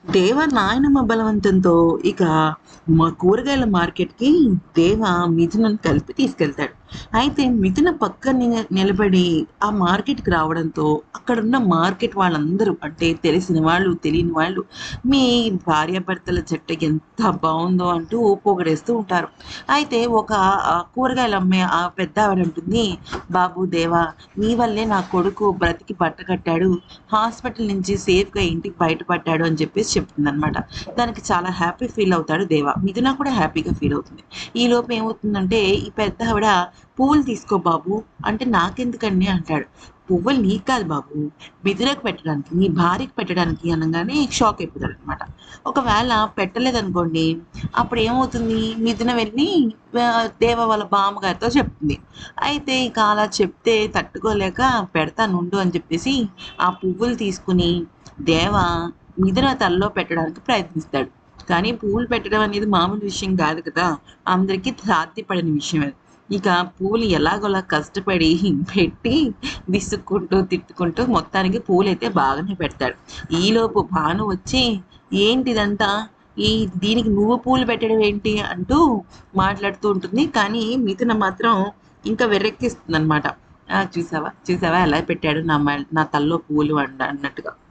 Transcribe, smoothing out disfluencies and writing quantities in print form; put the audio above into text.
దేవ నాయనమ్మ బలవంతంతో ఇక మా కూరగాయల మార్కెట్‌కి దేవ మిథునను కలిపి తీసుకెళ్తాడు. అయితే మిథున పక్కన నిలబడి ఆ మార్కెట్‌కి రావడంతో అక్కడున్న మార్కెట్ వాళ్ళందరూ అంటే తెలిసిన వాళ్ళు, తెలియని వాళ్ళు మీ భార్యాభర్తల జంట ఎంత బావుందో అంటూ పొగిడేస్తూ ఉంటారు. అయితే ఒక కూరగాయలు అమ్మే ఆ పెద్దావిడ అంటుంది, "బాబు దేవా నీ వల్లే నా కొడుకు బ్రతికి బట్టకట్టాడు. హాస్పిటల్ నుంచి సేఫ్‌గా ఇంటికి బయటపడ్డాడు" అని చెప్పేసి చెప్తుందనమాట. దానికి చాలా హ్యాపీ ఫీల్ అవుతాడు దేవ. మిథున కూడా హ్యాపీగా ఫీల్ అవుతుంది. ఈలోపు ఏమవుతుందంటే ఈ పెద్దావిడ "పువ్వులు తీసుకో బాబు" అంటే "నాకెందుకండి" అంటాడు. "పువ్వులు నీకు కాదు బాబు, మిథునకు పెట్టడానికి, నీ భార్యకి పెట్టడానికి" అనంగానే షాక్ అయిపోతాడనమాట. ఒకవేళ పెట్టలేదనుకోండి అప్పుడేమవుతుంది మిథున వెళ్ళి దేవ వాళ్ళ బామ్మగారితో చెప్తుంది. అయితే ఇక అలా చెప్తే తట్టుకోలేక "పెడతానుండు" అని చెప్పేసి ఆ పువ్వులు తీసుకొని దేవ మిథున తలలో పెట్టడానికి ప్రయత్నిస్తాడు. కానీ పువ్వులు పెట్టడం అనేది మామూలు విషయం కాదు కదా! అందరికీ సాధ్యపడని విషయం అది. ఇక పువ్వులు ఎలాగోలా కష్టపడి పెట్టి విసుక్కుంటూ, తిట్టుకుంటూ మొత్తానికి పూలైతే బాగానే పెడతాడు. ఈలోపు భాను వచ్చి "ఏంటిదంతా? ఈ దీనికి నువ్వు పూలు పెట్టడం ఏంటి?" అంటూ మాట్లాడుతూ ఉంటుంది. కానీ మిథున మాత్రం ఇంకా వెర్రెక్కిస్తుందనమాట. "ఆ! చూసావా? చూసావా ఎలా పెట్టాడు నా తలలో పూలు" అన్నట్టుగా.